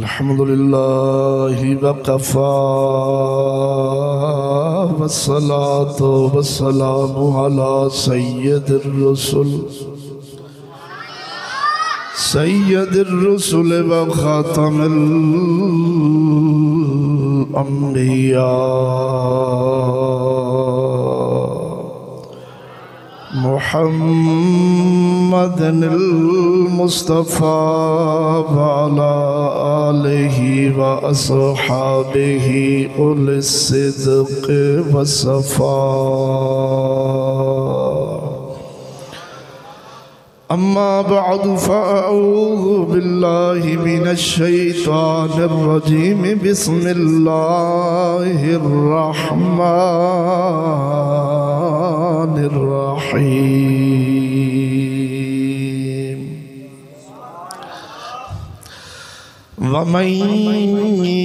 अल्हम्दुलिल्लाहि वकफ़ा वस्सलातु वस्सलामु अला सय्यदिर रुसुल व खातमिल अंबिया मुहम्मदिल मुस्तफ़ा व अला आलिहि व अस्हाबिहि उलिस सिद्क़ व सफ़ा। अम्मा बअदु फ़अऊज़ु बिल्लाहि मिनश शैतानिर रजीम। बिस्मिल्लाहिर रहमानिर रहीम। वमन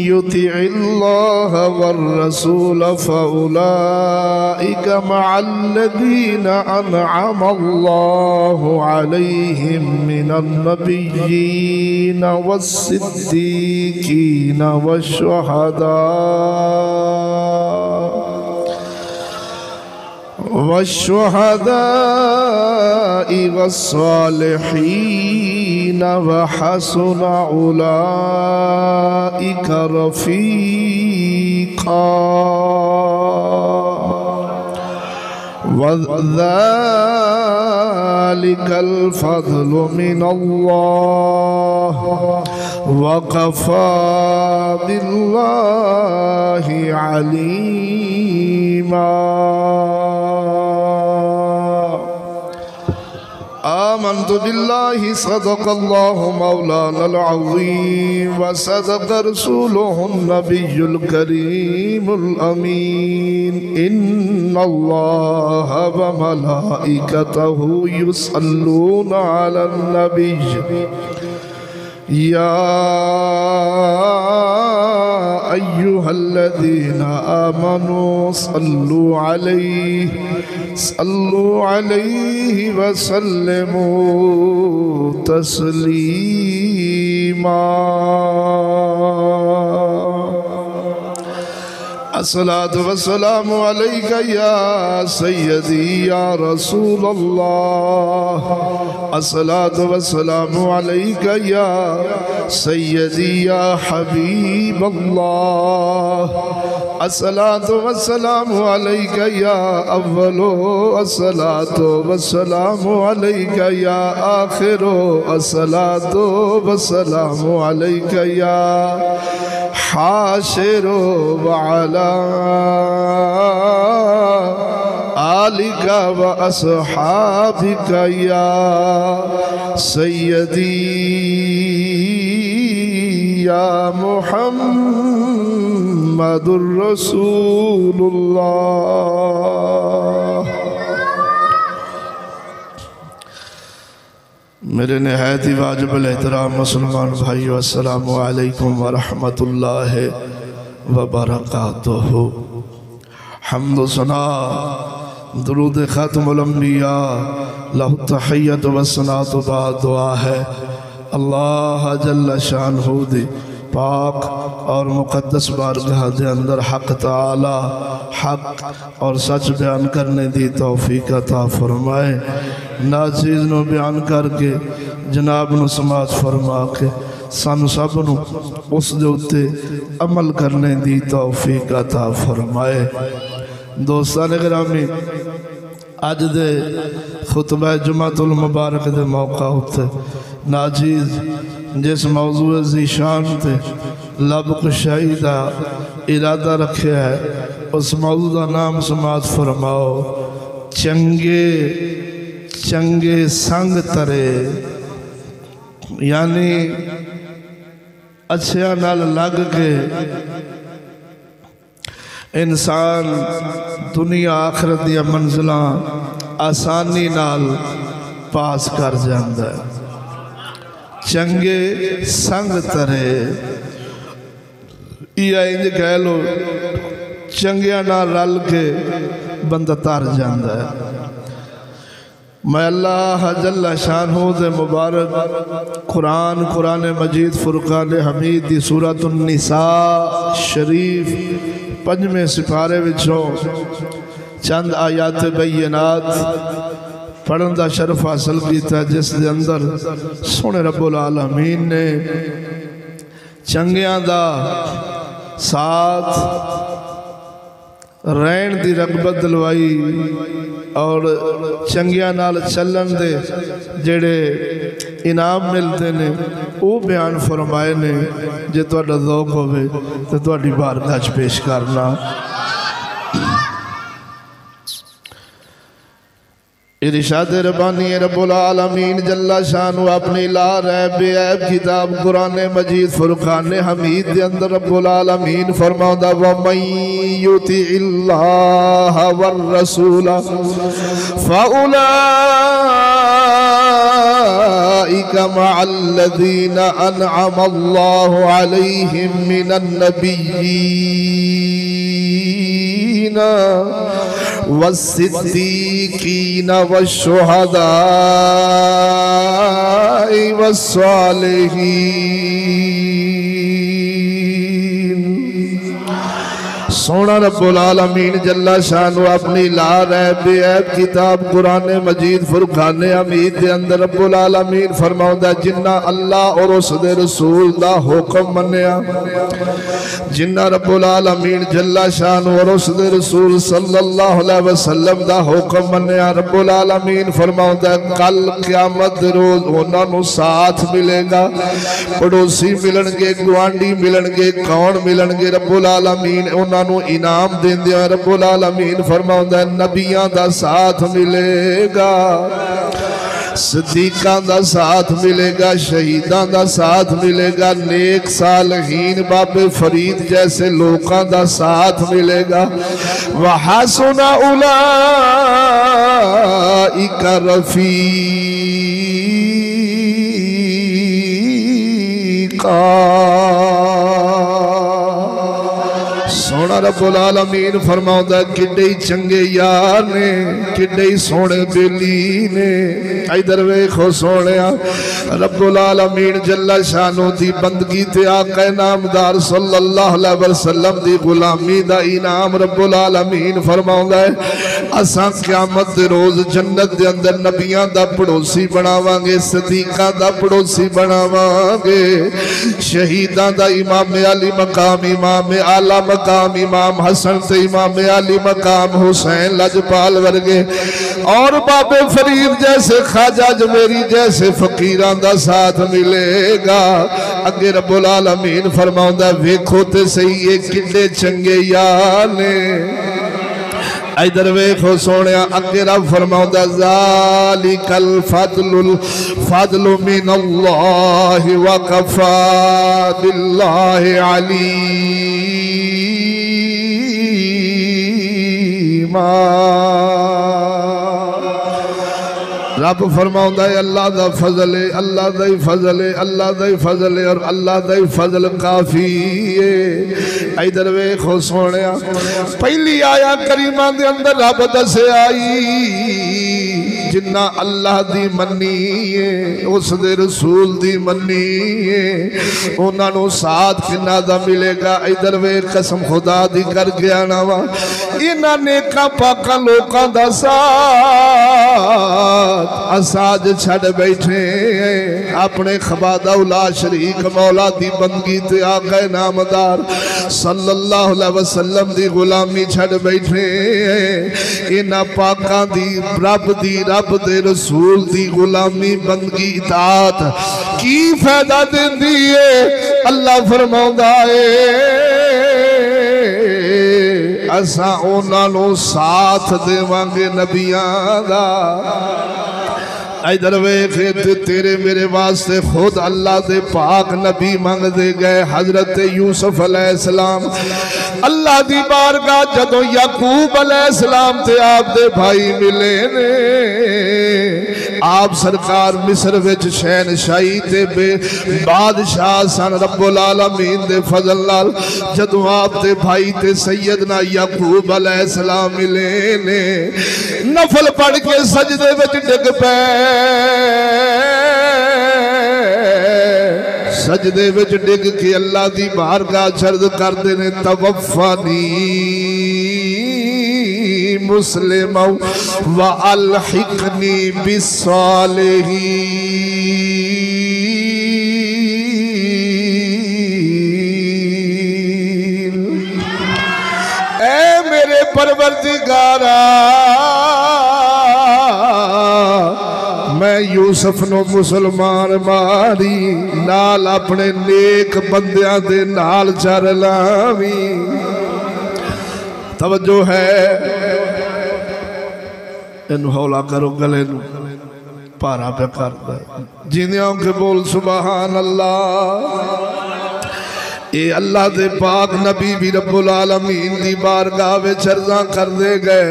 युतिइल्लाह वर्रसूल फ़उलाइका मअल्लज़ीना अनअमल्लाहु अलैहिम मिनन नबिय्यीन वस्सिद्दीक़ीन वश्शुहदाኢ वस्सालिहीन व हसुन उलाइका रफ़ीक़ा। वज़ालिकल फ़ज़्लु मिनल्लाह वकफ़ा बिल्लाहि अलीमा। आमन्तु बिल्लाहि सदक़ल्लाहु मौलानल अज़ीम व सदक़ रसूलुहुन नबियुल करीमुल अमीन। इन्नल्लाह व मलाइकतहु युसल्लूना अलन नबिय्य या अय्युहल्लज़ीना आमनू सल्लु अलैहि व सल्लिमू तस्लीमा। अस्सलातु वस्सलामु अलैका या सय्यदी या रसूलल्लाह। अस्सलातु वस्सलामु अलैका या सय्यदी या हबीबल्लाह। अस्सलातु वस्सलामु अलैका या अव्वलो। अस्सलातु वस्सलामु अलैका या आखिरो। अस्सलातु वस्सलामु अलैका या हाशिरो व अला आलिका व अस्हाबिका या सय्यदी या मुहम्मदुर रसूलुल्लाह। मेरे नहायत वाजिबुल एहतराम मुसलमान भाइयों, अस्सलामु अलैकुम व रहमतुल्लाहि व बरकातुहू। हम्द सना दुरूद खातमुल अंबिया लहु तहिय्यत व सनातु बाद दुआ है। अल्लाह जल्ल शानहू दी पाक और मुक़द्दस बारगाह दे अंदर हक ताला हक और सच बयान करने दी तौफीक अता फरमाए। नाचीज़ नू बयान करके जनाब नू समाज फरमा के सानू सब नू उस दे उत्ते अमल करने दी तौफीक अता फरमाए। दोस्तान गिरामी, अज दे खुतबा जुमातुल मुबारक दे मौका उत्ते नाचीज़ जिस मौजू ज़ीशान ते लब कुशाई दा इरादा रखे है उस मौजू का नाम समाज फरमाओ चंगे चंगे संग तरे। यानी अच्छिया नाल लग के इंसान दुनिया आखिरत दी मंजिलां आसानी नाल पास कर जांदा है। चंगे संग तरे या इंज कह लो चंगिया नाल रल के बंदा तर जांदा है। मैं अल्लाह जल्ला शानहू दे मुबारक कुरान कुरान मजीद फुरकान हमीद दी सूरत निसा शरीफ 5वें सिपारे विचों चंद आयात बैयनात पढ़न का शरफ हासिल किया, जिस दे अंदर सोने रब्बुल आलमीन ने चंगियां दा साथ रहन दी रगबत दिलवाई और चंगियां नाल चलन दे जेड़े इनाम मिलते ने वो बयान फरमाए ने। जे तुहाडा ज़ौक होवे तो तुहाडी बारगाह च पेश करना। इरशाद रब्बानी रब्बुल आलमीन जल्ला शानु अपनी ला रैब बेऐब किताब कुरान मजीद फुरकान हमीद के अंदर रब्बुल आलमीन फरमाउंदा व मन युतिइल्लाह वर रसूल फउलाइका मअल्लज़ीना अनअमल्लाहु अलैहिम मिनन नबिय्यीन वस्सिद्दीकीन वश्शुहदाई वस्सालिहीन। सोना रब्बुल आलमीन जल्ला शानु अपनी ला रैब बेऐब किताब कुरान मजीद फुरकान हमीद के अंदर रब्बुल आलमीन फरमाउंदा जिन्ना अल्लाह और उसदे रसूल दा हुक्म मन्निया, जिन्ना रब्बुल आलमीन जल्ला शानु और उसदे रसूल सल्लल्लाहु अलैहि वसल्लम दा हुक्म मन्निया, रब्बुल आलमीन फरमाउंदा कल क़यामत दे रोज उन्हां नूं साथ मिलेगा, पड़ोसी मिलणगे, गुआंढी मिलणगे, कौन मिलणगे। रब्बुल आलमीन उन्हां नूं इनाम देंदे रब्बुल आलमीन फरमाउंदा नबियां दा साथ मिलेगा, सिद्दीकां दा साथ मिलेगा, शहीदां दा साथ मिलेगा, नेक सालहीन बाबे फरीद जैसे लोगों दा साथ मिलेगा। व हसुना उलाइका रफीका। सोना रब्बुल आलमीन फरमाउंदा किड्डे चंगे यार ने, किड्डे सोने बेली ने। इधर वेखो सोनिया रब्बुल आलमीन जल्ला शानो दी बंदगी ते आका नामदार सल्लल्लाहु अलैहि वसल्लम दी गुलामी दा इनाम रब्बुल आलमीन फरमाउंदा है असां क़यामत दे रोज जन्नत दे अंदर नबियां दा पड़ोसी बनावांगे, सिद्दीकां दा पड़ोसी बनावांगे, शहीदां दा इमाम अली मकाम, इमाम आला मकाम इमाम हसन से इमाम अली मकाम हुसैन लजपाल वर्गे और बाबे फरीद जैसे ख्वाजा अजमेरी जैसे फकीरां दा साथ मिलेगा। अगे रब्बुल आलमीन फरमाउंदा वेखो ते सही ये किड्डे चंगे यार ने। इधर वेखो सोने अगे रब फरमाउंदा ज़ालिकल फद्लु मिनल्लाहि व कफ़ा बिल्लाहि अलीमा। रब फरमाउंदा है अल्लाह दा फजल है, अल्लाह दा ही फजल है, अल्लाह दा ही फजल है और अल्लाह दा ही फजल काफी है। इधर वेखो सोने पहली आया करीमा दे अंदर रब दसे आई जिन्ना अल्लाह दी मन्नी है उस दे रसूल दी मन्नी है उन्हां नूं साथ किन्ना दा मिलेगा। इधर वे कसम खुदा दी कर गया ना वा इन्हां नेकां पाकां लोकां दा साथ असाज छड़ बैठे अपने खबादा उला शरीक मौला दी बंदगी ते आका नामदार सल्लल्लाहु अलैहि वसल्लम दी गुलामी छड़ बैठे इन्हां पाकां दी रब दे रसूल दी गुलामी बंदगी इताअत की फायदा देंदी है। अल्लाह फरमाउंदा है असां उन्हां नूं साथ देवांगे नबियां दा। इधर वेख तेरे मेरे वास्ते खुद अल्लाह दे पाक नबी मंगदे गए। हजरत यूसुफ अलैहिस्सलाम अल्लाह दी बारगाह जदों याकूब अलैहिस्सलाम ते आप दे भाई मिले ने आप सरकार मिस्र विच शहनशाही ते बादशाह सन। रब्बुल आलमीन दे फजल नाल जदों आप ते भाई ते सैयदना याकूब अलैहिस्सलाम मिले ने, नफल पढ़ के सजदे विच डिग पे, सजदे विच डिग के अल्लाह दी बारगाह अर्ज़ करदे ने तवफ़्फ़नी मुस्लिम व अलहिकनी बिस्सालिहीन। ऐ मेरे परवरदिगारा, मैं यूसुफ नो मुसलमान मारी, नाल अपने नेक बंदियां दे नाल चर लावी। तवज्जो है, इनू हौला करो, गले नू भारा पे करदा। जिंदियां के बोल सुभान अल्लाह। ये अल्लाह दे पाक नबी भी रब्बुल आलमीन दी बारगाह विच अर्ज़ां करदे गए,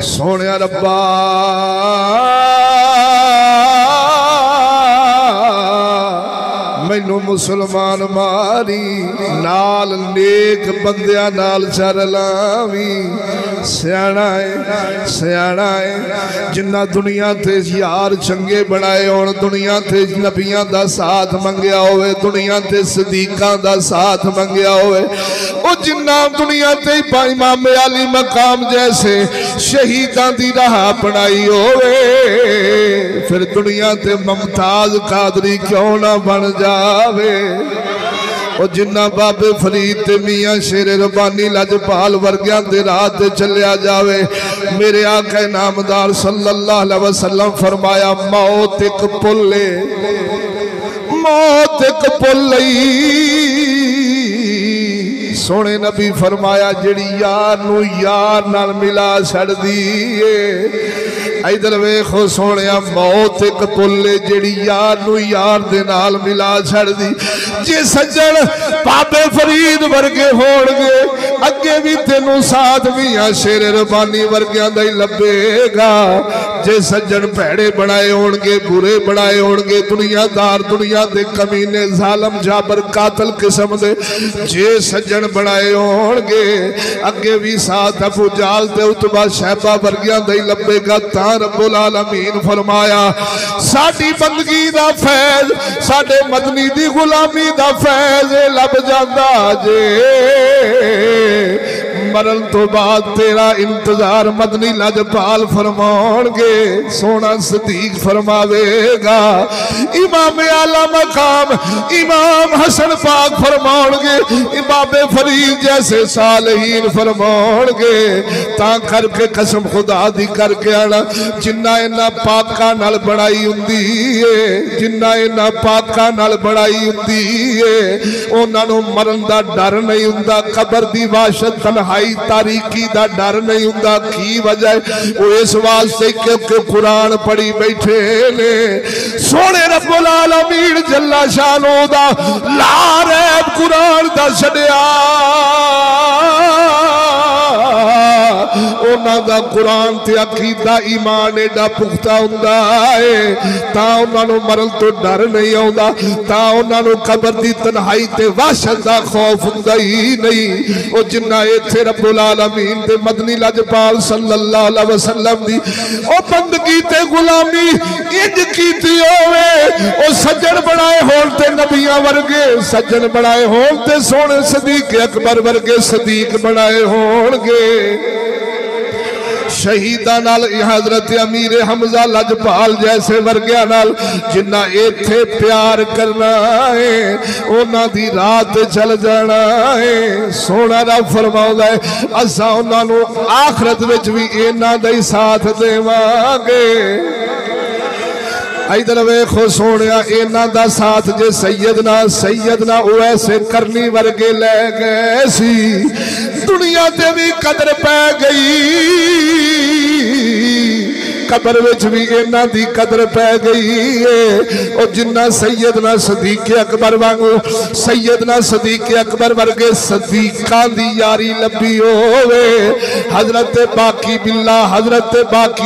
सोहणिया रब्बा मैनू मुसलमान मारी, नाल नेक बंदियां नाल चर लावी। सियाणा है, सियाणा है, जिन्ना दुनिया ते यार चंगे बनाए होण, दुनिया ते नबियां दा साथ मंगया होवे, दुनिया ते सदीकां दा साथ मंगया होवे, ओ जिन्ना दुनिया ते इमाम अली मकाम जैसे शहीदां दी राह अपनाई होवे, फिर दुनिया ते मुमताज कादरी क्यों ना बन जावे। और जिन्ना बाबे फरीद ते मियां शेर रब्बानी लजपाल वर्गियां दे राह ते चलिया जावे। मेरे आका नामदार सल्लल्लाहु अलैहि वसल्लम फरमाया, मौत एक पुल है, मौत एक पुल सोने नबी फरमाया, जिहड़ी यार नू यार नाल मिला छड़दी है। इधर वेखो सोने, मौत एक पुल है, जिहड़ी यार नू यार दे नाल मिला छड़दी। जे सज्जन बाबे फरीद वर्गे होणगे, अगे भी तेनू साथ मियां शेर रब्बानी वर्गियां दा ही लभेगा। जे सज्जन भैड़े बनाए होणगे, बुरे बनाए होणगे, दुनियादार, दुनिया दे कमीने, जालम जाबर कातल किस्म दे जे सज्जन बनाए होणगे, अगे भी साथ अबू जाल ते उतबा शैबा वर्गियां दा ही लभेगा। तां रब्बुल आलमीन फरमाया, साडी बंदगी दा फैज़, साडे मदनी दी गुलामी दा फैज़ लब जांदा जे। मरन तो बाद तेरा इंतजार मदनी लजपाल फरमाउणगे, सोना सदीक फरमावेगा। इमाम आला मकाम इमाम हसन पाक फरमाउणगे, बाबे फरीद जैसे सालहीन फरमाउणगे। तां करके कसम खुदा दी करके आना, जिन्ना इन्हां पाकां नाल बनाई हुंदी है, जिन्ना इन्हां पाकां नाल बनाई हुंदी है, उन्हां नूं मरन दा डर नहीं हुंदा, कबर दी वाहशत तन्हाई तारीकी दा डर नहीं हुंदा। की वजह है? वो इस वास्ते क्योंकि कुरान पढ़ी बैठे ने। सोने रब्बुल आलमीन जल्ला शानो दा ला रैब कुरान दा छड्या, उन्हां दा कुरान ते अकीदा ईमान एडा पुख्ता हुंदा है, तां उन्हां नूं मरन तो डर नहीं आउंदा, तां उन्हां नूं कबर दी तन्हाई ते वहशत दा खौफ हुंदा ही नहीं। ओ जिन्ना इत्थे रब्बुल आलमीन ते मदनी लजपाल सल्लल्लाहु अलैहि वसल्लम दी ओ बंदगी ते गुलामी इंज कीती होवे, ओ सज्जन बनाए होण ते नबियां वर्गे सज्जन बनाए होण ते सोहणे सदीक अकबर वर्गे सदीक बनाए होणगे। शहीदा नाल हजरत अमीर हमजा लजपाल जैसे वर्गिया नाल जिन्ना इत्थे प्यार करना है, उन्हां दी रात चल जाना है। सोना रब फरमाउंदा है, असां उन्हां नूं आखिरत विच भी इन्हां दा ही साथ देवांगे। इधर वेखो सोने, इन्हां दा साथ जे सैयदना वैसे करनी वर्गे लै गए सी, दुनिया ते भी कदर पै गई। कबर विच भी इन्हां दी कदर पै गई है। और जिन्ना सैयदना सदीक अकबर वांगू सैयदना सदीक अकबर वर्गे सदीकां दी यारी लभी होवे, हजरत बाकी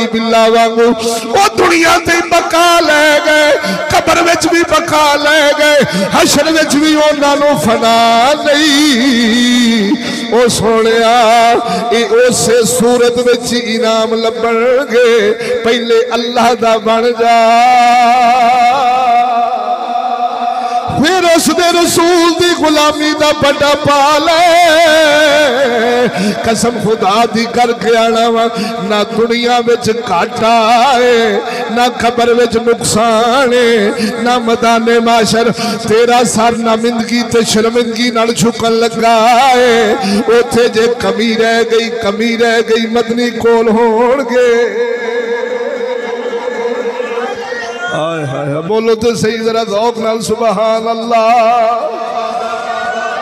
बिल्ला वांगू ओ दुनिया ते बका ले गए, कबर विच भी बका ले गए, हशर विच भी उन्हां नूं फना नहीं। ओ सोनिया ए उसे सूरत विच इनाम लभणगे, पहले अल्लाह दा बन जा, फिर उसदे रसूल दी गुलामी दा बड़ा पा ले। कसम खुदा दी करके आना वा, ना दुनिया विच घाटा है, ना खबर विच नुकसान है, ना मैदाने माशर तेरा सर नामिंदगी ते शर्मिंदगी नाल झुकन लगा है। उथे जे कमी रह गई मदनी कोल होणगे। हाय हाय बोलो तो सही जरा ज़ौक़ नाल सुभान अल्लाह।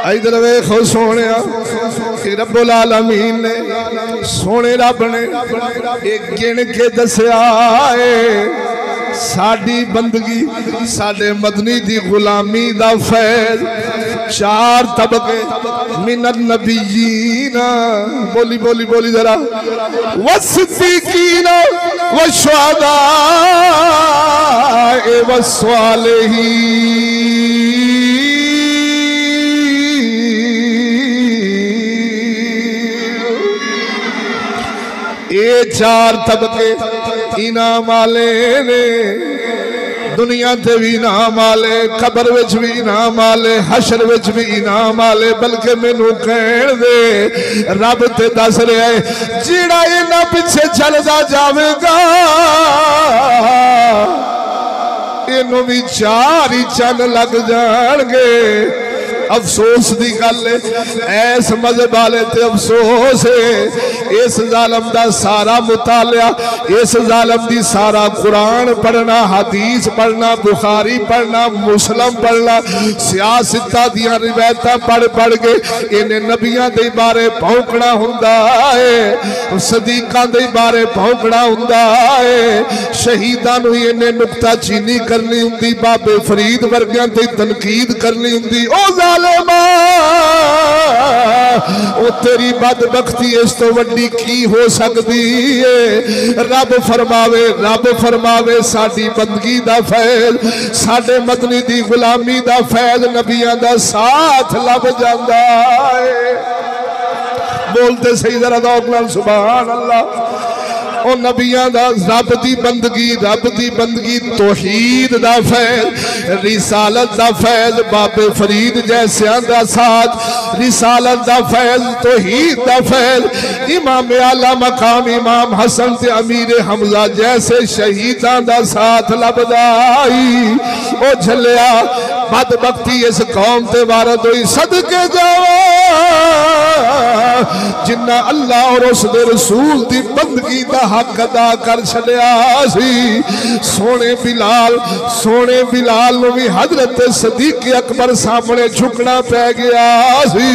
इधर वेखो सोने कि रब्बुल आलमीन ने सोने रब ने एक गिन के दसिया है, साडी बंदगी साडे मदनी दी गुलामी दा फैज़ चार तबके मिनन नबीयीना, बोली बोली बोली जरा, वस्सिद्दीकीना वशुहदा वस्सालिहीन, ये चार तबके इनाम वाले ने, दुनिया ते भी इनाम वाले, कबर विच भी इनाम वाले, हशर विच भी इनाम वाले। बल्कि मैनू कहण दे रब ते दस रहा है, जिहड़ा इन्हां पिछे चलदा जावेगा इनू भी चार ही चन लग जाणगे। अफसोस की गल है, इस मजहब वाले ते अफसोस है, इस जालम दा सारा मुतालिया, इस जालम दी सारा कुरान पढ़ना, हदीस पढ़ना, बुखारी पढ़ना, मुस्लिम पढ़ना, सियासता दियां रिवायतां पढ़ पढ़ के इन्हें नबियां दे बारे भौंकना हुंदा है, सदीकां दे बारे भौंकना हुंदा है, शहीदां नूं इन्हें नुक्ता चीनी करनी हुंदी, बाबे फरीद वर्गियां ते तनकीद करनी हुंदी। ओ ओ तेरी बदबख्ती इस तो वड्डी की हो सकती है। रब फरमावे साडी बंदगी दा फैज़, साडे मदनी दी गुलामी दा फैज़, नबियां दा साथ लब जांदा है। बोलते सही जरा ज़ौक़ नाल सुभान अल्लाह। ओ नबियां दा रब दी बंदगी तौहीद दा फैज़, रिसालत दा फैज़, बाबे फरीद जैसियां दा साथ, रिसालत दा फैज़, तौहीद दा फैज़, इमाम आला मकाम इमाम हसन ते अमीर हमजा जैसे शहीदां दा साथ लभदाई। ओ झलिया बदबख्ती इस कौम ते वारद हुई, सदके जावा जिन्ना अल्लाह और उसदे रसूल दी बंदगी दा हक अदा कर छड़िया सी। सोने बिलाल नूं भी हजरत सदीक अकबर सामने झुकना पै गया सी।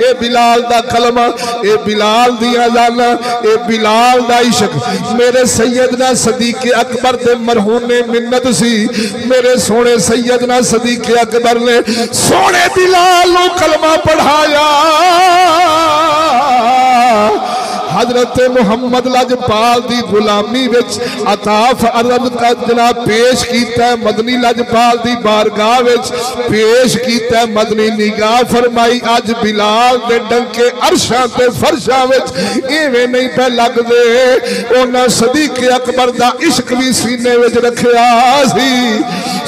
ए बिलाल दा कलमा, ए बिलाल दी अज़ाना, ए बिलाल दा इश्क मेरे सैयदना सदीक अकबर दे मरहूने मिन्नत सी। मेरे सोने सैयदना सदीक अकबर ने सोने बिलाल नूं कलमा पढ़ाया। हजरत मुहम्मद लजपाल दी गुलामी विच अताफ अर्ज़ का जनाब पेश कीता है, मदनी लजपाल दी बारगाह विच पेश कीता है, मदनी निगाह फरमाई। अज बिलाल दे डंके अरशां ते फरशां विच इवें नहीं पे लगदे, उन्हां सदीक अकबर दा इश्क भी सीने विच रखिया सी।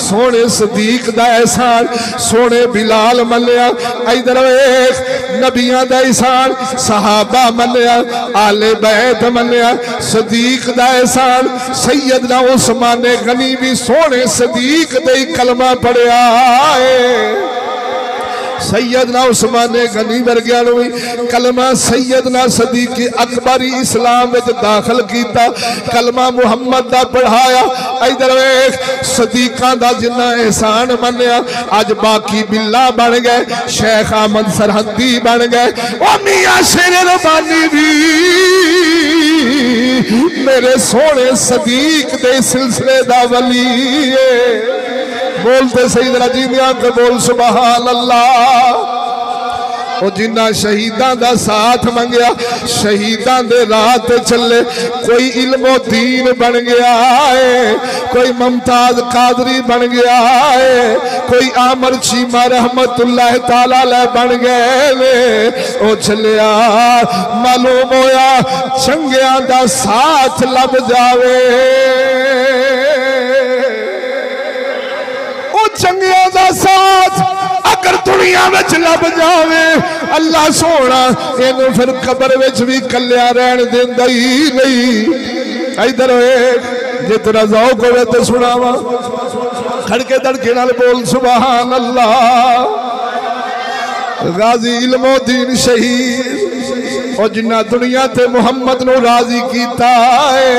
सोने सदीक दा एहसान सोने बिलाल मन्निया। इधर वेख नबियां दा एहसान सहाबा मन्निया, आले बैत मन्निया। सदीक दा एहसान सैयदना उस्मान गनी भी सोने सदीक दे कलमा पढ़िया है। सैयदना उस्मान गनी वर्गिया भी कलमा सैयदना सदीक अकबर इस्लाम में दाखिल किया, कलमा मुहम्मद दा पढ़ाया। इधर वेख सदीकां दा जिन्ना एहसान मन्निया, अज बाकी बिल्ला बन गए, शेख अहमद सरहदी बन गए, ओ मियां शेर रबानी भी मेरे सोने सदीक दे सिलसिले दा वली है। बोलते सही जरा जींदियां के बोल सुभान अल्लाह। और जिन्ना शहीदां दा साथ मंगया शहीदां दे राह ते चले, कोई इल्मो दीन बन गया है, कोई मुमताज कादरी बन गया है, कोई आमर चीमा रहमतुल्लाह ताला ले बन गए ने। ओ चलिया मालूम होया चंगियां दा साथ लब जावे, ओ चंगियां दा साथ अगर दुनिया में लब जावे अल्लाह सोना इन्हू फिर कबर विच भी कलिया रहन देंदा ही नहीं। इधर जे तेरा ज़ौक़ होवे तो सुनावा, खड़के दड़के नाल बोल सुभान अल्लाह। गाजी इल्मोद्दीन शहीद और जिन्ना दुनिया ते मुहम्मद नू राजी कीता है,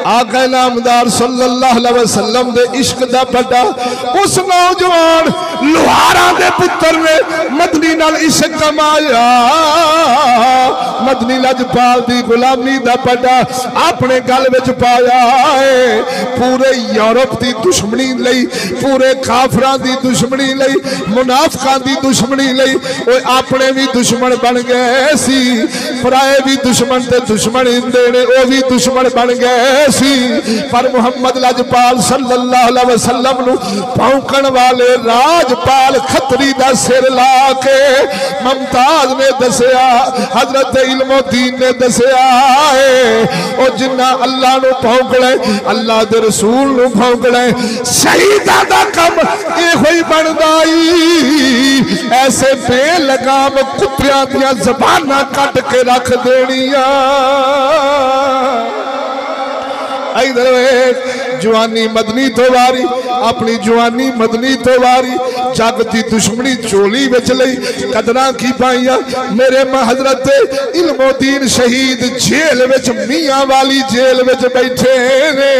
आका नामदार सल्लल्लाहु अलैहि वसल्लम दे इश्क दा पटा उस नौजवान लुहारा दे पुत्र ने मदनी नाल इश्क कमाया। मदनी लजपाल दी गुलामी दा पटा अपने गल विच पाया है। पूरे यूरोप दी दुश्मनी लई, पूरे काफरां दी दुश्मनी लई, मुनाफिकां दी दुश्मनी लई ओए अपने भी दुश्मन बन गए सी, पराए भी दुश्मन ते दुश्मन हिंदे ने ओ भी दुश्मन बन गए सी। पर मुहम्मद लजपाल सल्लल्लाहु अलैहि वसल्लम नु भौंकण वाले राजपाल खतरी दा सिर ला के मुमताज ने दसिया, हजरत इल्मोद्दीन ने दसिया है और जिन्ना अल्लाह नु भौंकले अल्लाह दे रसूल नु भौंकले शहीदां दा कम इहो ही बनदा ई। ऐसे बेलगाम कुत्तियां दियां ज़बानां कट के रख देनियां। इधर जवानी मदनी तो वारी, अपनी जवानी मदनी तो वारी, जग की दुश्मनी चोली विच लई कदरां की पाइया। मेरे हजरत इल्मोद्दीन शहीद जेल विच मियां वाली जेल विच बैठे ने,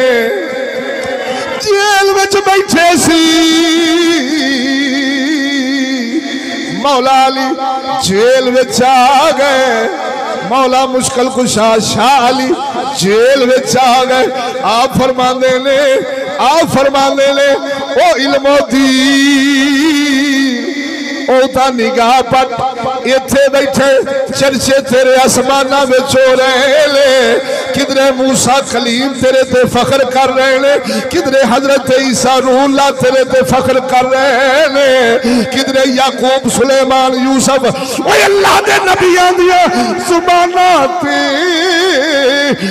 जेल विच बैठे सी। मौला अली जेल विच आ गए, मौला मुश्किल कुशा शाह अली जेल विच आ गए। आप फरमांदे ने, आप फरमांदे ने ओ इल्मोद्दीन ओता निगाह पट इथे बैठे चर्चे तेरे आसमाना विच हो रहे ने, किधरे मूसा कलीम तेरे ते फख्र कर रहे ने, किधरे हजरत ईसा रूहुल्लाह तेरे ते फख्र कर रहे ने, किधरे याकूब सुलेमान यूसुफ ओए अल्लाह दे नबियां दियां जुबानां ते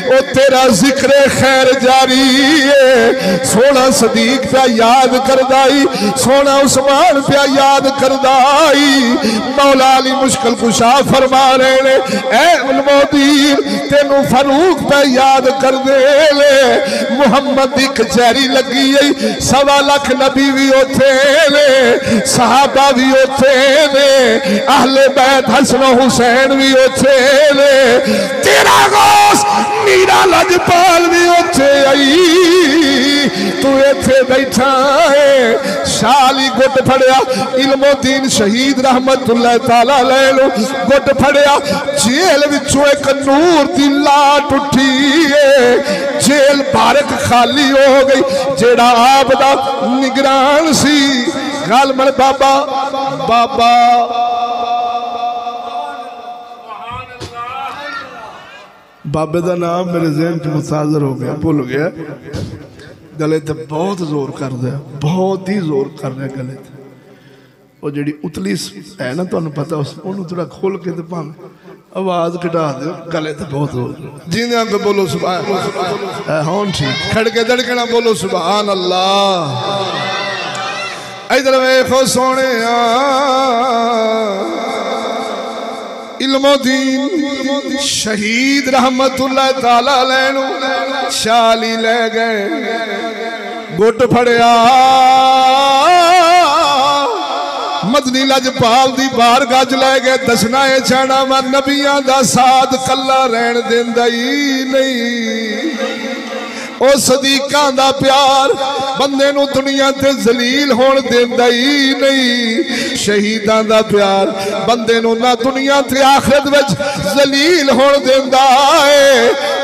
ओ तेरा जिक्र खैर जारी है। सोना सदीक पे याद करदाई, सोना उस्मान पे याद करदाई। मौला अली मुश्किल कुशा फरमा रहे ने ए इल्मोद्दीन तेनू फारूक पे याद कर दे ले। मुहम्मद दी कचहरी लगी है, 1.25 लाख नबी भी उथे ने, सहाबा भी उथे ने, अहले बैत हसन हुसैन भी उथे ने, तेरा गौस मीरा लजपाल भी उथे आई, तू इथे बैठा है। शाली गुट फड़िया इल्मोद्दीन शहीद रहमतुल्लाह ताला अलैह गुट फड़िया, जेल विचों एक नूर दी लाट उठी है, जेल बारक खाली हो गई। जेड़ा आप दा निगरान सी गल मन बाबा बाबा बाबे का नाम मेरे ज़हन च मुताज़र हो गया, भुल गया। गले ते बहुत जोर कर दिया, बहुत ही जोर कर रहा गले ते। वो जी उतली है ना, तुहानू पता उसको थोड़ा खोल के तो भाव आवाज घटा दो, गले ते बहुत जोर। जिंदे को बोलो सुभान, हाँ ठीक, खड़के दड़कना बोलो सुभान अल्लाह। इधर वेखो सोने इल्मोद्दीन शहीद रहमतुल्लाह ताला अलैह शाली ले गए, गुट फड़िया मदनी लजपाल दी बारगाह च ले गए। दसना है जाना वा नबियां दा साथ कला रहन देंदा ही नहीं। ओ सदीकां दा प्यार बंदे नू दुनिया ते जलील होण देंदा ही नहीं। शहीदां दा प्यार बंदे नू ना दुनिया ते आखिरत विच जलील होण देंदा है।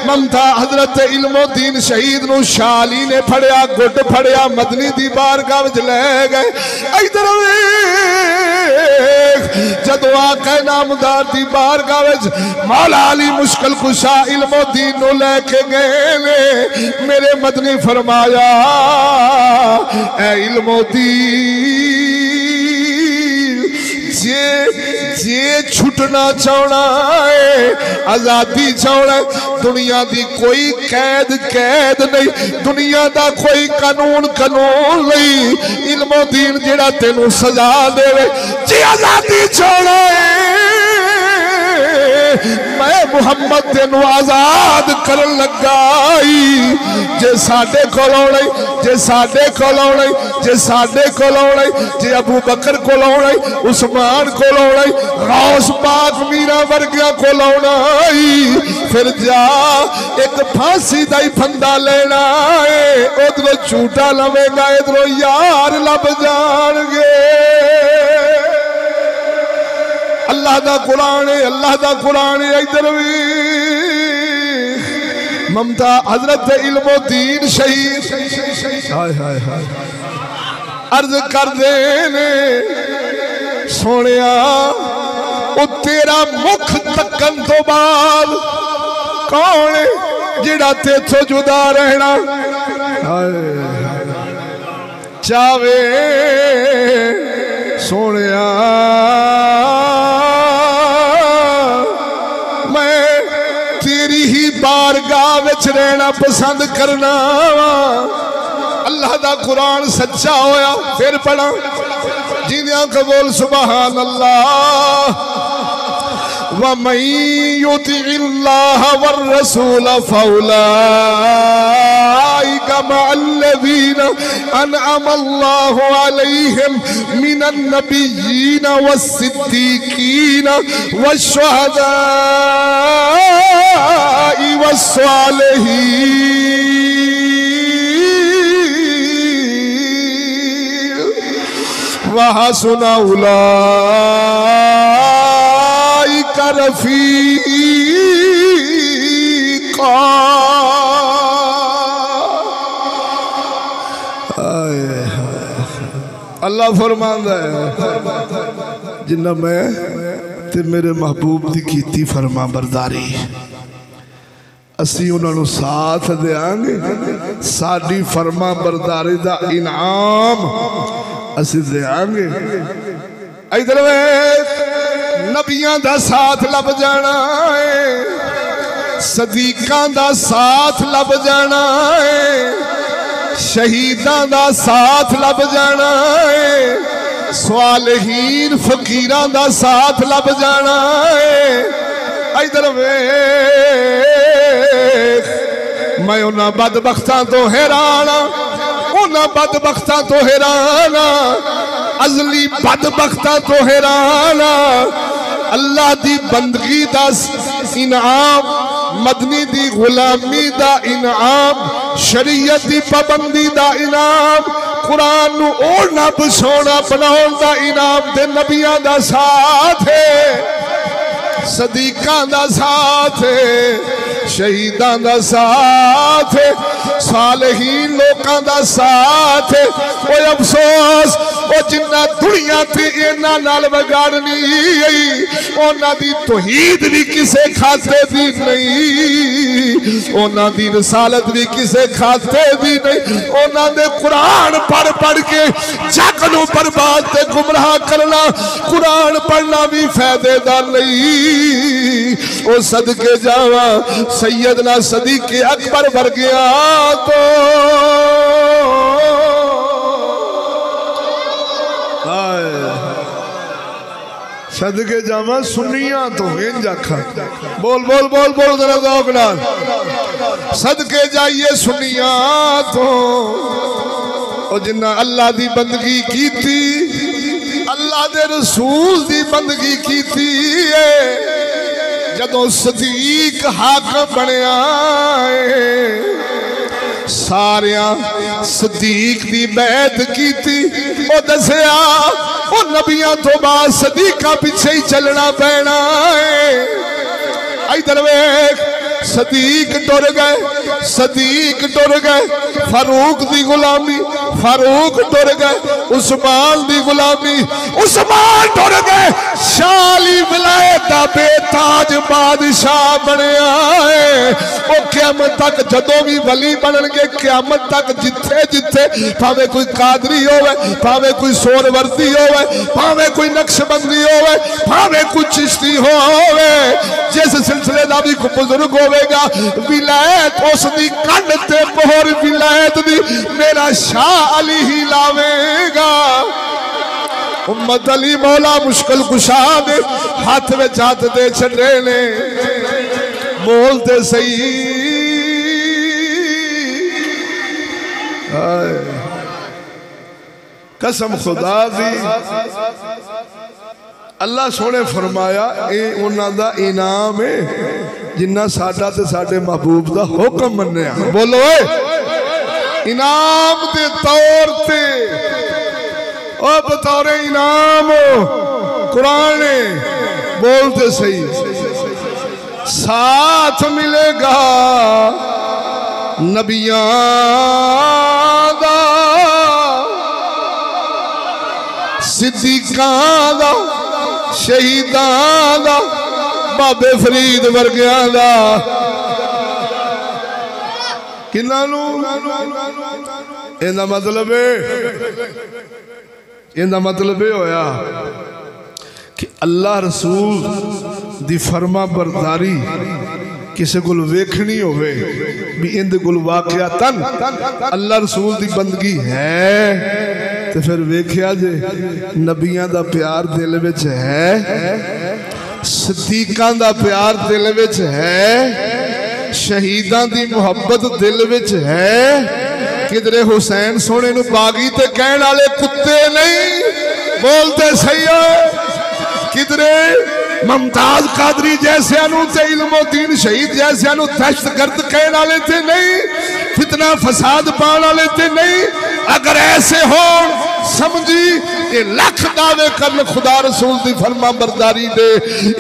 ममता हजरत इल्मुद्दीन शहीद नू शाली ने फड़िया, गुट फड़िया, मदनी दी बारगाह विच ले गए। इधर जदों आका नामदार दी बारगाह विच मौला अली मुश्किल कुशा इल्मुद्दीन नू लेके गए ने। मेरे मदनी फरमाया, ऐ इल्मुद्दीन जे छुटना चाहना है, आजादी चाहना, दुनिया दी कोई कैद नहीं, दुनिया दा कोई कानून नहीं। इल्मुद्दीन जेड़ा तेनू सजा देवे, जे आजादी चाहना है मैं मुहम्मद तेनू आजाद करन लगाई। जे साडे कोल आउणा, जे साडे कोल आउणा, जे साडे कोल आउणा, जे अबू बकर कोल आउणा, उस्मान कोल आउणा, गौस पाक मीरा वर्गिया कोल आउणा, फिर जा एक फांसी दा ही फंदा लेना है। उधरों झूठा लवेगा, इधरों यार लब जाणगे। अल्लाह दा कुरान है, अल्लाह दा कुरान है। इधर भी ममता हजरत इल्मुद्दीन शहीद हाय हाय हाय अर्ज कर देने, सोनिया ओ तेरा मुख तकन तो बाद कौन है जिहड़ा तेथों जुदा रहना चावे। सोनिया बारगाह विच रहना पसंद करना। अल्लाह दा कुरान सच्चा होया फिर पढ़ा जिन्हें कबूल सुबहान अल्लाह। वमन युतिइल्लाह वर्रसूल फौलाइका मअल्लज़ीना अनअमल्लाहु अलैहिम मिनन नबिय्यीन वस्सिद्दीकीन वश्शुहदाई वस्सालिहीन वहसुन उलाइका रफीका। अल्लाह फरमांदा है जिन्ना मैं ते मेरे महबूब दी कीती फरमा बरदारी, असी उन्होंने साथ देंगे। साडी फरमा बरदारी दा इनाम असी देंगे। इधर नबियां दा साथ लब जाना है, सदीकां दा साथ लब जाना है, शहीदां दा साथ लब जाना है, स्वालिहीन फकीरां दा साथ लब जाना है। इधर मैं उन्हां बदबख्तां तो हैरान, उन्हां बदबख्तां तो हैरान, अजली बदबख्तां तो हैरान। अल्लाह दी बंदगी दा इनाम, मदनी दी गुलामी दा इनाम, शरीयत दी पाबंदी दा इनाम, कुरान नू ओढ़ना बछोना बनाउण दा इनाम ते नबियां दा साथ है, सदीकां दा साथ है, शहीदां दा साथ है, सालिहीन लोकां दा साथ है। ओए अफसोस ओ जिन्ना दुनिया ते इन्हां नाल वगाड़नी उन्हां दी तौहीद भी किसे खाते दी नहीं, उन्हां दी रसालत भी किसे खाते दी नहीं। उन्हां दे कुरान पढ़ पढ़ के जग नूं बर्बाद ते गुमराह करना, कुरान पढ़ना भी फायदेदार नहीं। ओ सदके जावा सैयदना सदीक़े अकबर वर्गिया तो सदके जावा सुनिया तो इंज आखा बोल बोल बोल बोल जरा ज़ौक़ नाल सदके जाइए सुनिया तो। और जिन्ना अल्लाह दी बंदगी की थी, अल्लाह दे रसूल दी बंदगी की थी, जदों सदीक हाकिम बनया सारिया सदीक दी बैत की थी। ओ दसिया ओ नबियां तो बाद सदीका पिछे ही चलना पैना है। इधर वेख सदीक टुर गए, सदीक टुर गए, फारूक दी गुलामी, फारूक टुर गए, उस्मान दी गुलामी, उस्मान टुर गए, शाली विलायत दा बेताज बादशाह बनया है। वो क़यामत तक जदों भी वली बनणगे, क़यामत तक जिथे जिथे भावे कोई कादरी होवे, भावे कोई सोरवर्दी होवे, भावे कोई नक्शबंदी होवे, भावे कोई चिश्ती होवे, जिस सिलसिले दा भी बुजुर्ग होवेगा, विलायत उसदी कंध ते मोहर विलायत दी मेरा शाह अली ही लावेगा। उम्मत अली मौला मुश्किल कुशा दे हाथ में हाथ दे छड़े ने, बोलते सही कसम खुदा दी। अल्लाह सोने फरमाया ये उन्हां दा इनाम है जिन्ना साडा ते साडे महबूब दा हुक्म मन्निया। बोलो इनाम दे तौर ते, ओ बतौर इनाम कुरान बोलते सही साथ मिलेगा नबियां दा, सिद्दीकां दा, शहीदां दा, बाबे फरीद वर्गियां दा। किन्ना नू इहदा मतलब इहदा मतलब होया कि अल्लाह रसूल दी फरमा बरदारी किसी को वेखनी होवे भी इंदे कोल वाकयातन अल्लाह रसूल दी बंदगी है तो फिर वेख्या जे नबियां दा प्यार दिल विच है, सदीकां दा प्यार दिल विच है, शहीदां दी मुहब्बत दिल विच है। किधरे हुसैन सोने नू बागी ते कहण वाले कुत्ते नहीं, बोलते सही है। किधरे मुमताज कादरी जैसे इल्मोद्दीन शहीद जैसे दहशतगर्द कहने वाले थे नहीं, फितना फसाद पाने वाले थे नहीं। अगर ऐसे हो समझी ये लख दावे कर खुदा रसूल की फरमा बरदारी दे,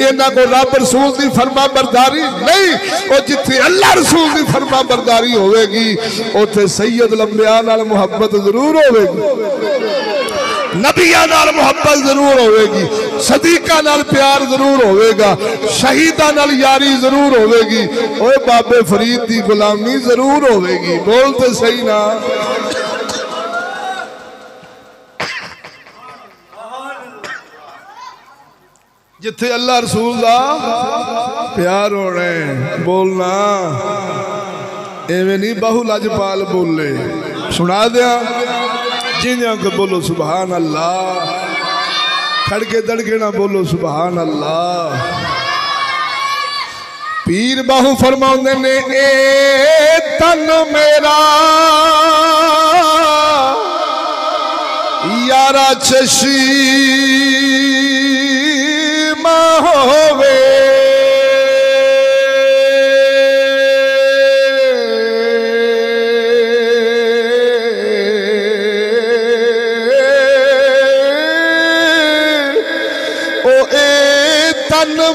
इन्हों को रब रसूल की फरमा बरदारी नहीं। और जिथे अल्लाह रसूल की फरमा बरदारी होगी उथे सैयद लंबिया नाल मुहब्बत जरूर होगी, नबिया नाल मुहब्बत जरूर होगी, सदीका नाल प्यार जरूर होगा, शहीदा नाल यारी जरूर होगी, और बाबे फरीद की गुलामी जरूर होगी। बोलते सही ना। जिथे अल्लाह रसूल का प्यार होना बोलना एवं नहीं बहु लजपाल बोले सुना दिया जिन्हें को बोलो सुभान अल्लाह, खड़के दड़के ना बोलो सुभान अल्लाह। पीर बाहू फरमाते ने ए तन मेरा यारा चशी होवे,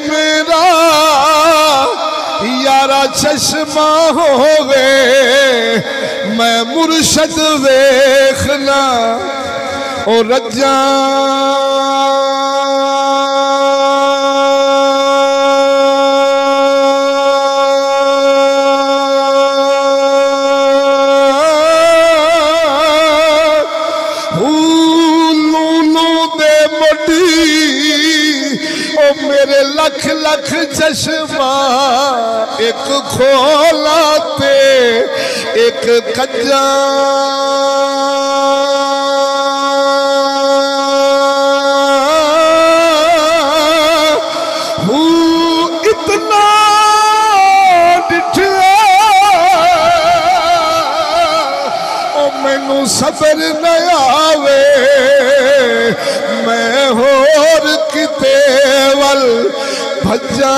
मेरा यारा चश्मा होवे, मैं मुर्शद वेखना और रजा लख लख चश्मा एक खोला ते एक कज्जा, इतना डिठा ओ मैनू सबर न आवे, मैं होर किते वल भज्जा।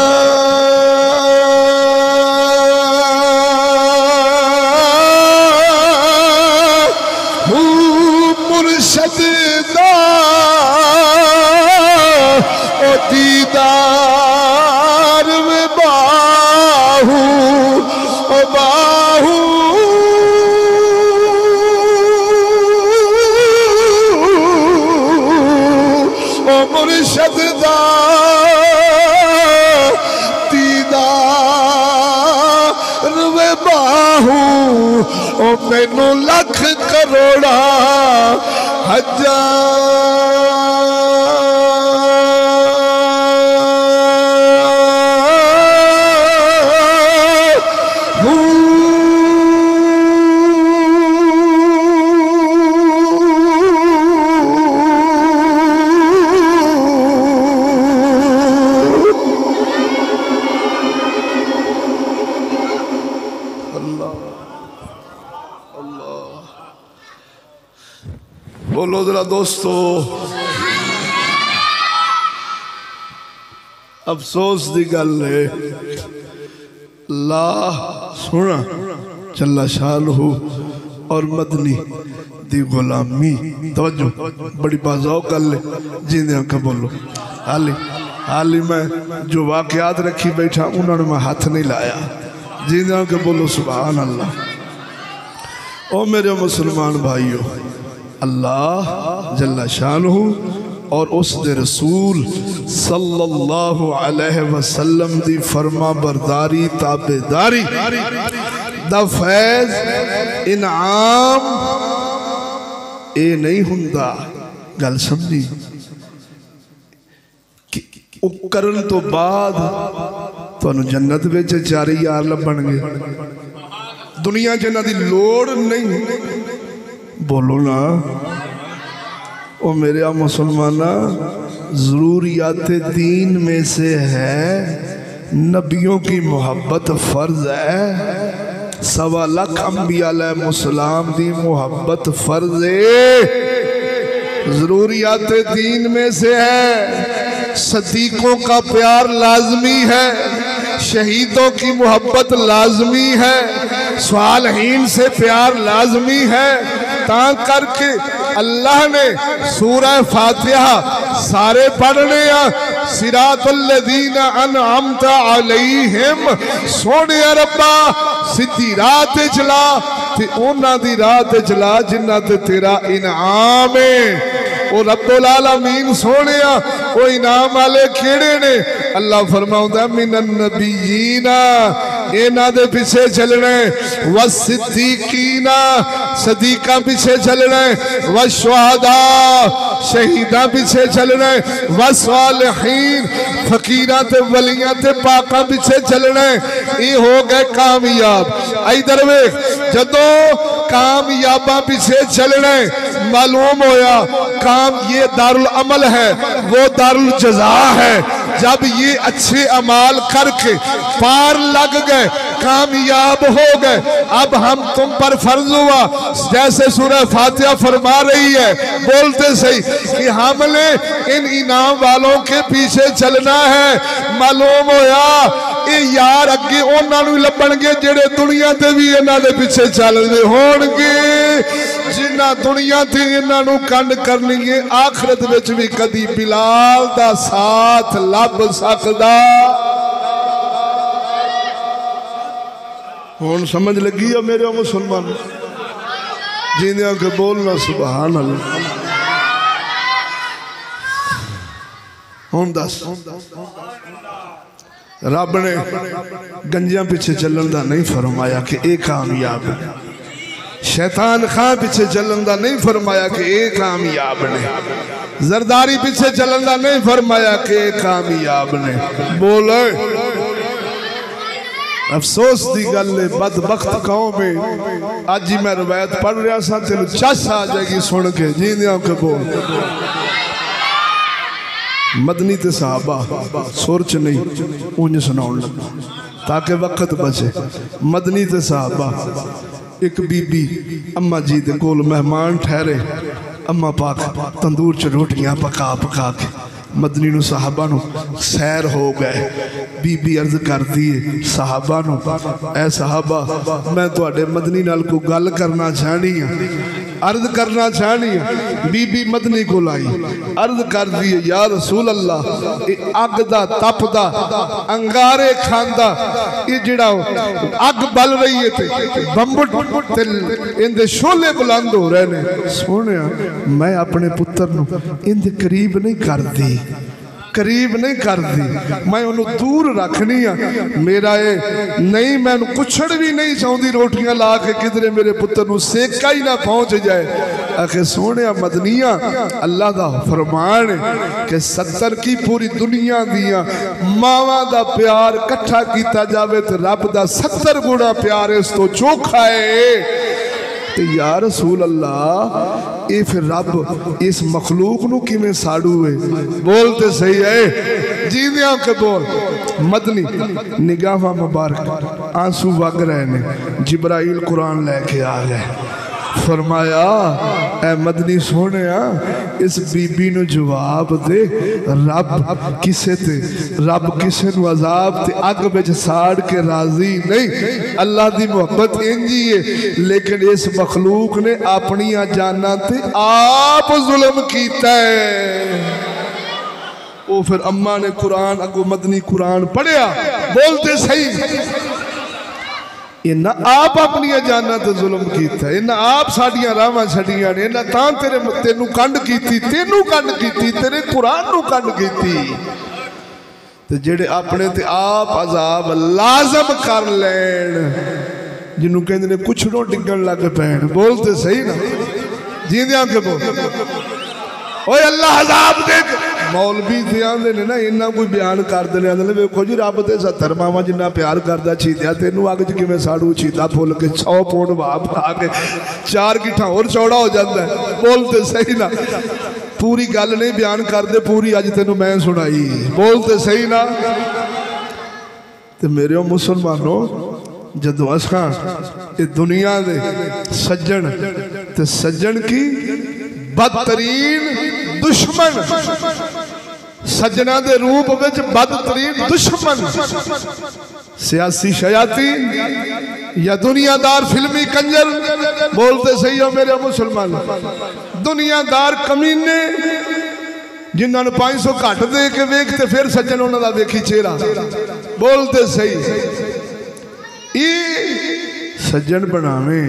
दीदार में बाहू ओ बाहू ओ मुर्शद दा दीदार में बाहू ओ मैनू लख करोड़ा बोलो जरा दोस्तों, अफसोस दी गल है ला सोना चला शालहू और मदनी दी गुलामी। तवज्जो बड़ी बाज़ाओ गल है, जींदे आंख बोलो। हाली मैं जो वाकयात रखी बैठा उन्होंने मैं हाथ नहीं लाया। जींदे आंख बोलो सुभान अल्लाह। ओ मेरे मुसलमान भाइयों, अल्लाह जल्ला शानहू और उसके रसूल सल्लल्लाहु अलैहि वसल्लम दी फरमा बरदारी ताबेदारी दा फैज़ इनाम ए नहीं हुंदा। गल समझी करन तो बाद तुहानू जन्नत विच चार यार लभणगे। दुनिया च इन्हां दी लोड़ नहीं। बोलो ना ओ मेरे मुसलमाना, ज़रूरियात दीन में से है नबियों की मोहब्बत फ़र्ज है। 1.25 लाख अंबिया अलैहिमुस्सलाम दी मोहब्बत फ़र्ज है। ज़रूरियात दीन में से है सदीकों का प्यार लाजमी है, शहीदों की मोहब्बत लाजमी है, स्वालहीन से प्यार लाजमी है। ता करके अल्लाह ने सूरह फातिहा सारे पढ़ने सिरातुल्लज़ीना अनअमता अलैहिम। सोने रब्बा सीधी राह ते चला ते उन्हां दी राह ते चला जिन्हां ते तेरा इनाम है। ओ रब्बुल आलमीन सोने ओ इनाम वाले केड़े ने? अल्लाह फरमाउंदा मिनन नबीयीना, इन्हां दे पीछे चलना, व सिद्दीकीना सदीका पीछे चलना, व शुहदा शहीदा पीछे चलना, व सालिहीन फकीरा ते वलियां ते पाका पीछे चलना। ये हो गए कामयाब। इधर वेख, जदों कामयाबा पीछे चलना मालूम होया काम ये दारुल अमल है, वो दारुल जज़ा है। जब ये अच्छे अमाल करके पार लग गए, कामयाब हो गए, अब हम तुम पर फर्ज हुआ जैसे सूरह फातिहा फरमा रही है, बोलते सही कि हमने इन इनाम वालों के पीछे चलना है। मालूम होया ये यार अगे उन्होंने लभणगे जेड़े दुनिया ते भी इन्हां दे पीछे चलदे होणगे। जिन्ना दुनिया ते इन्हां नूं कंड करनी है, आखिरत विच भी कदी बिलाल दा साथ लभ सकदा। हुण समझ लगी है मेरे मुसलमान? जिन्हें के बोलना सुभान अल्लाह। हुण दस, रब ने गंजियां पीछे चलन का नहीं फरमाया कि ये कामयाब है। शैतान खां पीछे चलन का नहीं फरमाया कि ये कामयाब ने। जरदारी पीछे चलन का नहीं फरमाया कि ये कामयाब ने। बोले अफसोस की गल है, बदबख्त कौम है। अज ही मैं रवायत पढ़ रहा था, तेन चस आ जाएगी सुन के। जींदियां के बोल। मदनी ते सहाबा सुर च नहीं उंज सुनाउण लगा ताकि वक्त बचे। मदनी ते सहाबा, एक बीबी अम्मा जी दे कोल मेहमान ठहरे। अम्मा पाक तंदूर च रोटियां पका पका के मदनी नू साहबा नू सैर हो गए। बीबी अर्ज करती है साहबा नू, ऐ साहबा मैं तुहाडे मदनी नाल कोई गल करना चाहनी हाँ। अर्ज करना चाहनी बीबी मदनी को लाई अर्ज कर दी या रसूल अल्लाह अग दा तपदा अंगारे खांदा ये जिहड़ा अग बल रही है ते बंबट ते इंदे शोले बुलंद हो रहे ने सोने मैं अपने पुत्र नूं इंदे करीब नहीं करदी करीब नहीं करती मैं उन्होंने दूर रखनी हाँ मेरा ये नहीं मैं कुछड़ भी नहीं चाहती रोटियां ला के किधरे मेरे पुत्र को सेका ही ना पहुंच जाए आखे सोने मदनिया अल्लाह का फरमान है कि 70 की पूरी दुनिया दिया मावां दा प्यार कट्ठा किया जाए तो रब का 70 गुणा प्यार इस तो चोखा है तो या रसूल अल्लाह ये फिर रब इस मखलूक नू किवें साड़ू है बोलते सही है जींदियां के बोल मदनी निगाह मुबारक आंसू वग रहे ने जिब्राइल कुरान लेके आ गए फरमाया ए मदनी सोने इस बीबी नू जवाब दे रब किसे ते रब किसे नू अजाब ते अग विच साड़ के राजी नहीं अल्लाह दी मोहब्बत इंजी है लेकिन इस मखलूक ने अपनी जाना ते आप जुल्म कीता है वो फिर अम्मा ने कुरान अगो मदनी कुरान पढ़िया बोलते सही इन्ना आप अपनी जाना तो जुल्म किया इन्ना आप साडियां रावां छड़ियां ने इन्ना तां तेरे तेनू कंड कीती तेनू कंड कीती तेरे कुरान नू कंड कीती ते जेड़े अपने ते आप अजाब लाजम कर लैन जिन्नू कहंदे ने कुछड़ों डिगण लग पैण बोलते सही ना जींदियां के बोल ओए अल्लाह अजाब दे मौलवी थे आंदे ने ना इन्ना कोई बयान कर देने आंदे ने वेखो जी रब ते 70 मावां जिन्ना प्यार करदा छीदिया तेनू अग च किवें साड़ू छीदा फुल के 100 पौंड वाप खा के 4 गिठा होर चौड़ा हो जांदा है बोलते सही ना पूरी गल नहीं बयान करदे पूरी अज तेनू मैं सुनाई बोलते सही ना ते मेरे मुसलमानों जदों असां ये दुनिया दे सज्जन ते सज्जन की बदतरीन दुश्मन सजना दे रूप विच बदतरीन दुश्मन सियासी शयाती या दुनियादार फिल्मी कंजर बोलते सही हो मेरे मुसलमान दुनियादार कमीने जिन्होंने 500 घट दे के वेखते फिर सज्जन उन्होंने वेखी चेहरा बोलते सही सज्जन बनावे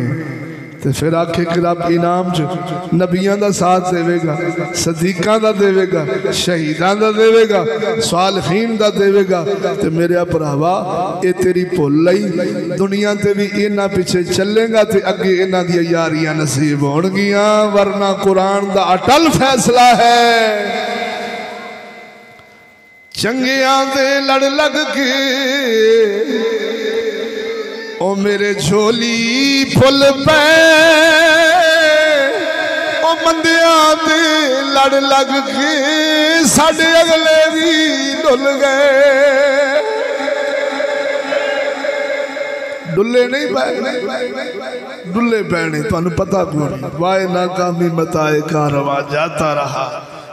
तो फिर आखे कि रब इनाम च नबियां दा साथ देवेगा सदीकां दा देवेगा शहीदां दा देवेगा सालिहीन दा देवेगा ते मेरे भरावा ये तेरी भुल लई दुनिया ते भी इन्हां पिछे चलेगा ते अगे इन्हां दी यारियां नसीब होणगियां वरना कुरान दा अटल फैसला है चंगियां दे लड़ लग के ओ मेरे झोली फुल पे ओ मंदिया दे लड़ लग के साडे अगले भी डुल गए डुले नहीं पैने डुले पैने तुहानू पता कौन वाए नाकामी मताए कारवां जाता रहा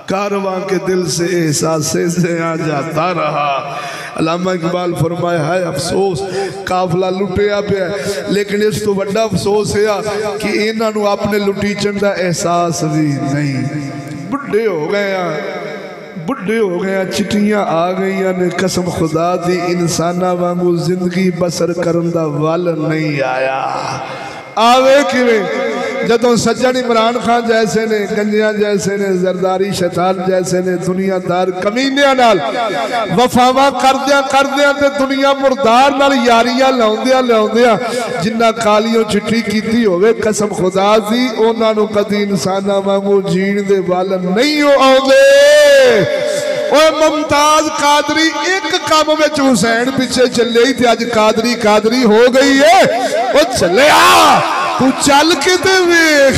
कारवां के दिल से एहसास से आ जाता रहा अल्लामा इकबाल फरमाया है अफसोस काफला लुटिया पे लेकिन इस तो बड़ा अफसोस है कि इन्हों अपने लुटीचन का एहसास भी नहीं बुढ़े हो गए चिट्ठियां आ गई ने कसम खुदा दी इंसाना वांगू जिंदगी बसर करन दा वल नहीं आया आवे किवें जदों सज्जन इमरान खान जैसे ने गंजिया जैसे ने जरदारी शैतान जैसे ने दुनियादार कमीनियां नाल वफावा करदियां ते दुनिया मुर्दार नाल यारियां लाउंदियां जिन्ना कालियों चिट्ठी कीती होवे कसम खुदा दी उन्हां नूं कदी इंसाना वांगू जीण दे वल नहीं आउंदे ओए मुमताज कादरी एक काम में हुसैन पीछे चले ही थे अज कादरी हो गई है ओ चलिया तू चल के ते वेख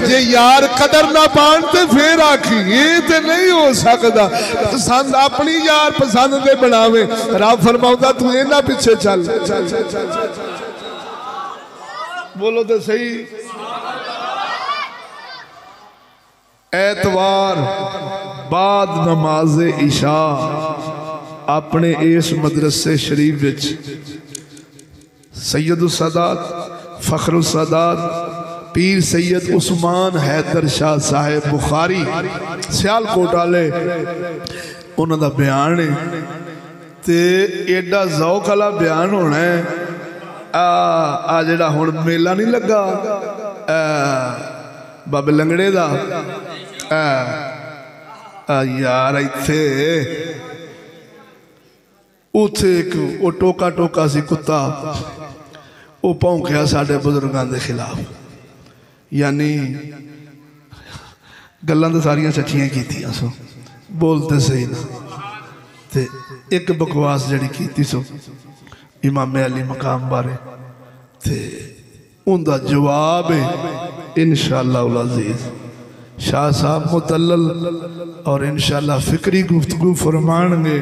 जे यार कदर ना पान ते फिर आखी ये ते नहीं हो सकता पसंद अपनी यार पसंद दे बनावे रब फरमाउंदा तू इन्हां पीछे चल बोलो तो सही एतवार बाद नमाज इशा अपने इस मदरसे शरीफ विच सैयदुस सादात फखरुस सादात पीर सैयद उस्मान हैदर शाह साहेब बुखारी सियालकोट वाले उन्हों का बयान है ते एडा ज़ौक वाला बयान होना है। आ जिहड़ा हुण मेला नहीं लगा बाबे लंगड़े दा यार इत्थे उत्थे एक वो टोका टोका सी कुत्ता वो भौंकिया साडे बुजुर्गों के खिलाफ, यानी गल्लां तो सारियां सच्चियां कीतियां सो बोलते सही ना, ते एक बकवास जड़ी की सो इमामे अली मकाम बारे, ते उनका जवाब है इंशाअल्लाह अज़ीज़ शाह साहब मुतल्लल और इंशाअल्लाह फिक्री गुफ्तगू फरमाएंगे।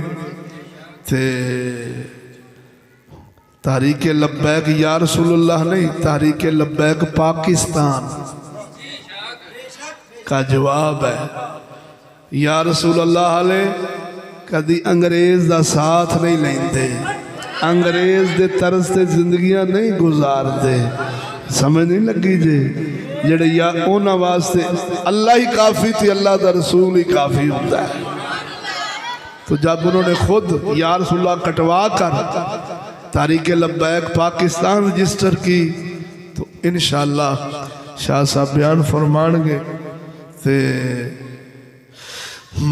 ते तारीक़ लब्बैक या रसूलुल्लाह नहीं, तारीक़ लब्बैक पाकिस्तान का जवाब है। या रसूलुल्लाह कदी अंग्रेज़ का साथ नहीं लेंदे, अंग्रेज़ दे तरस से जिंदगियां नहीं गुजारते। समझ नहीं लगी जे जेड़े या उन्हां वास्ते अल्लाह ही काफ़ी थी, अल्लाह का रसूल ही काफ़ी होता है। तो जब उन्होंने खुद या रसूलुल्लाह कटवा कर तारीक़ लब्बैक पाकिस्तान रजिस्टर की तो इंशाअल्लाह शाह साहब बयान फरमाएंगे। ते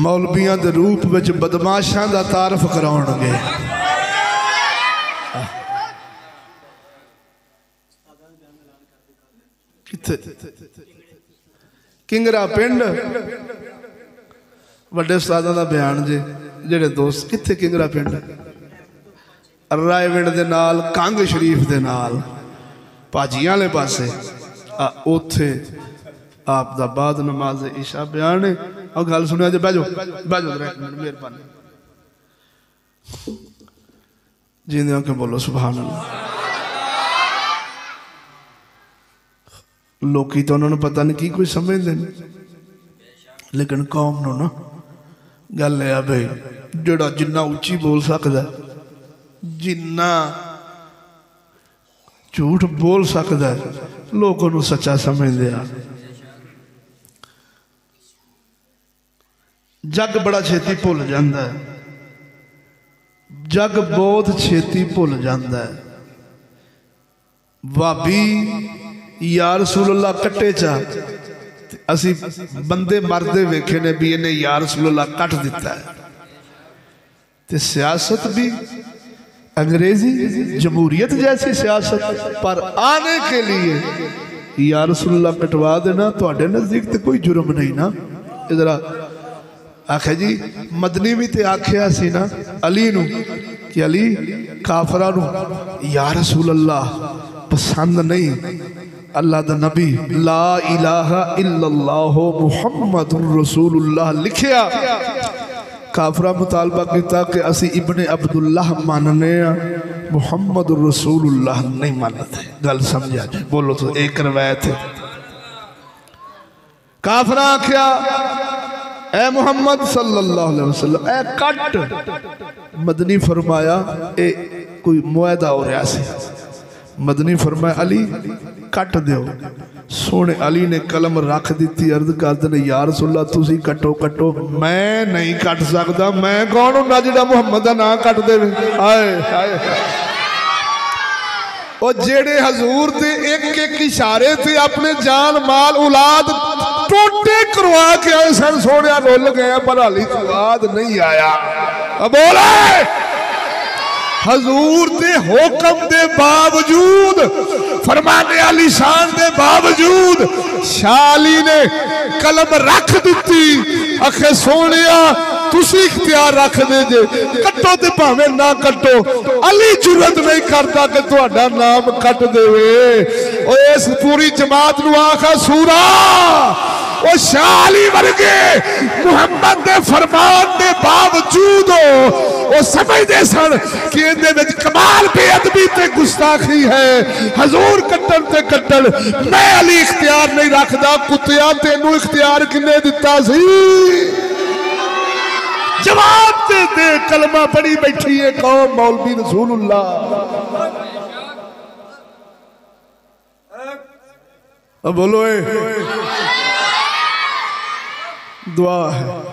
मौलवियां के रूप में बदमाशां का तारफ कराउणगे। किंगरा पिंड वड्डे उस्तादां दा बयान जे जेड़े दोस्त कित्थे किंगरा पिंड रायविंड दे नाल कंग शरीफ दे नाल भाजियां वाले पासे उत्थे आप दा बाद नमाज इशा बयान है। और गल सुनिया जे बैजो बैजो मेहरबानी जींदे के बोलो सुभान अल्लाह। लोग तो उन्होंने पता नहीं की कोई समझते नहीं, लेकिन कौम नो ना गल है भाई जोड़ा जिन्ना उच्ची बोल सकता, जिन्ना झूठ बोल सकता है लोग उन्होंने सच्चा समझते हैं। जग बड़ा छेती भुल जाता है, जग बहुत छेती भुल जाता है। भाभी या रसूलुल्लाह कट्टे चा असी बंदे मरदे वेखे ने भी इन्हें या रसूलुल्लाह कट दिता है। ते सियासत भी अंग्रेजी जमहूरियत जैसी सियासत, पर आने के लिए या रसूलुल्लाह कटवा देना थोड़े नजदीक तो कोई जुर्म नहीं ना। इधर आखे जी मदनी भी ते आखिया सी ना अली नू कि अली काफरा नू या रसूलुल्लाह पसंद नहीं, अल्लाह दा नबी ला इलाहा इल्लल्लाह मुहम्मदुर रसूलुल्लाह लिखिया। काफरा मुतालबा किया कि असी इब्ने अब्दुल्लाह मानने मुहम्मदुर रसूलुल्लाह नहीं मानते। गल समझा जी बोलो तो एक रवायत है। काफरा आख्या ए मुहम्मद सल्लल्लाहु अलैहि वसल्लम ए कट। मदनी फरमाया ए कोई मुआदा हो रहा सी, मदनी फरमाया अली कट दो। सोने अली ने कलम रख दी, अर्ज कर दे या रसूलुल्लाह तुसी कटो कटो, मैं नहीं कट सकता। मैं कौन हूं जिहड़ा मुहम्मद दा नाम कट दे। हाय हाय और जेड़े हजूर दे एक एक इशारे थे अपने जान माल औलाद टोटे करवा के आए सन। सोने रोल गया पर हाली स्वाद नहीं आया। बोले हजूर दे हुक्म दे बावजूद, फरमाने आली शान दे बावजूद शाली ने कलम रख दी। आखे सोनिया तुसी इख्तियार रख दे जे कटो ते भावे ना कटो, अली जुरत नहीं करता कि तुहाडा नाम कट देवे। ओ इस पूरी जमात नू आखा सूरा ओ शाली वर्गे मुहम्मद दे फरमान दे बावजूद वो समझते सन कि इहदे विच कमाल बेअदबी ते गुस्ताखी है। हजूर कट्टन ते कट्टन, मैं अली इख्तियार नहीं रखदा। कुत्तिया तेनू इख्तियार किन्ने दिता सी? जवाब दे कलमा पढ़ी बैठी है कौम मौलवी रसूलुल्लाह। अब बोलो दुआ है।